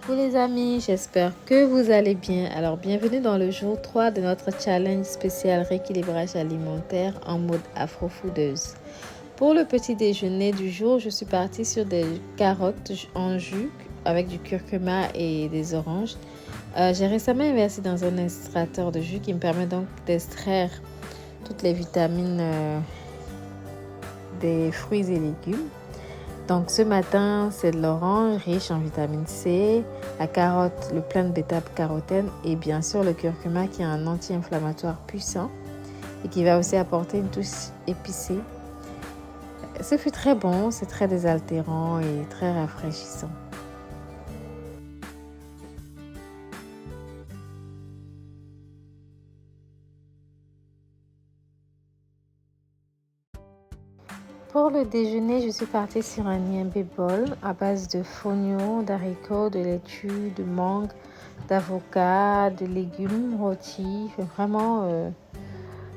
Coucou les amis, j'espère que vous allez bien. Alors bienvenue dans le jour 3 de notre challenge spécial rééquilibrage alimentaire en mode afro-foodeuse. Pour le petit déjeuner du jour, je suis partie sur des carottes en jus avec du curcuma et des oranges. J'ai récemment investi dans un extracteur de jus qui me permet donc d'extraire toutes les vitamines des fruits et légumes. Donc ce matin, c'est de l'orange riche en vitamine C, la carotte, le plein de bêta-carotène et bien sûr le curcuma qui est un anti-inflammatoire puissant et qui va aussi apporter une touche épicée. Ce fut très bon, c'est très désaltérant et très rafraîchissant. Pour le déjeuner, je suis partie sur un niembé bol à base de fonio, d'haricots, de laitue, de mangue, d'avocat, de légumes rôtis. Vraiment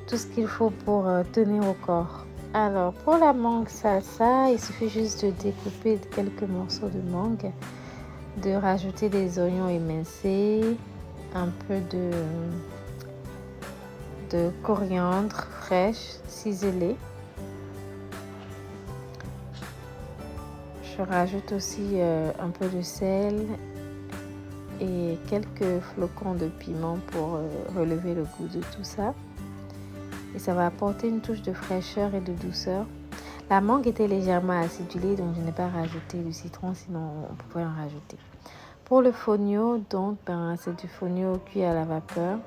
tout ce qu'il faut pour tenir au corps. Alors, pour la mangue salsa, il suffit juste de découper quelques morceaux de mangue, de rajouter des oignons émincés, un peu de coriandre fraîche ciselée. Je rajoute aussi un peu de sel et quelques flocons de piment pour relever le goût de tout ça. Et ça va apporter une touche de fraîcheur et de douceur. La mangue était légèrement acidulée, donc je n'ai pas rajouté du citron, sinon on pouvait en rajouter. Pour le fonio, donc c'est du fonio cuit à la vapeur.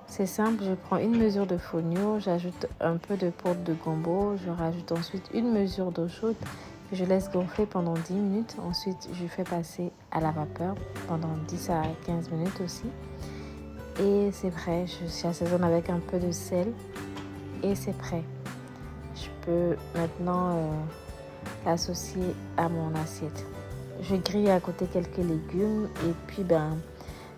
C'est simple, je prends une mesure de fonio, j'ajoute un peu de poudre de gombo, je rajoute ensuite une mesure d'eau chaude. Je laisse gonfler pendant 10 minutes. Ensuite, je fais passer à la vapeur pendant 10 à 15 minutes aussi. Et c'est prêt. Je assaisonne avec un peu de sel. Et c'est prêt. Je peux maintenant l'associer à mon assiette. Je grille à côté quelques légumes. Et puis,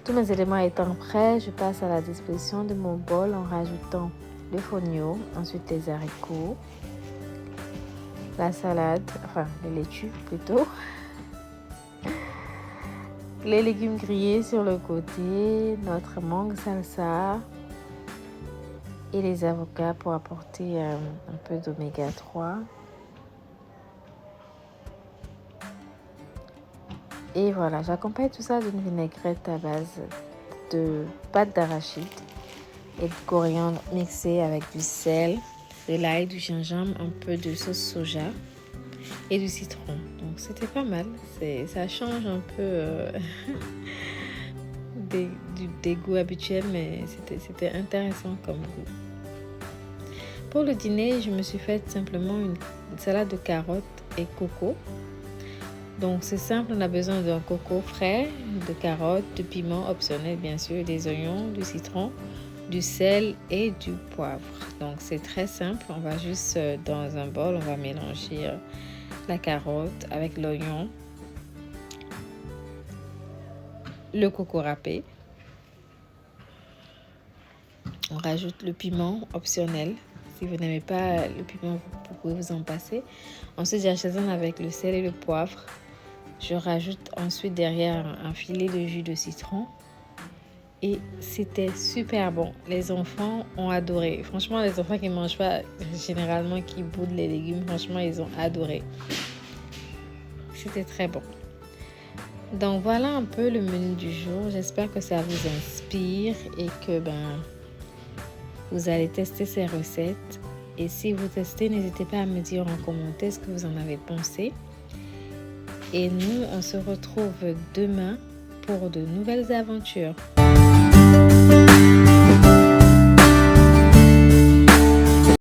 tous mes éléments étant prêts, je passe à la disposition de mon bol en rajoutant le fonio, ensuite les haricots, la salade, enfin les laitues plutôt, les légumes grillés sur le côté, notre mangue salsa et les avocats pour apporter un peu d'oméga 3. Et voilà, j'accompagne tout ça d'une vinaigrette à base de pâte d'arachide et de coriandre mixée avec du sel, de l'ail, du gingembre, un peu de sauce soja et du citron. Donc c'était pas mal. Ça change un peu des goûts habituels, mais c'était intéressant comme goût. Pour le dîner, je me suis faite simplement une salade de carottes et coco. Donc c'est simple, on a besoin d'un coco frais, de carottes, de piment optionnel bien sûr, des oignons, du citron, du sel et du poivre. Donc c'est très simple, on va juste dans un bol, on va mélanger la carotte avec l'oignon, le coco râpé. On rajoute le piment optionnel. Si vous n'aimez pas le piment, vous pouvez vous en passer. Ensuite, j'assaisonne avec le sel et le poivre. Je rajoute ensuite derrière un filet de jus de citron. Et c'était super bon. Les enfants ont adoré. Franchement, les enfants qui ne mangent pas, généralement qui boudent les légumes, franchement, ils ont adoré. C'était très bon. Donc voilà un peu le menu du jour. J'espère que ça vous inspire et que vous allez tester ces recettes. Et si vous testez, n'hésitez pas à me dire en commentaire ce que vous en avez pensé. Et nous, on se retrouve demain pour de nouvelles aventures.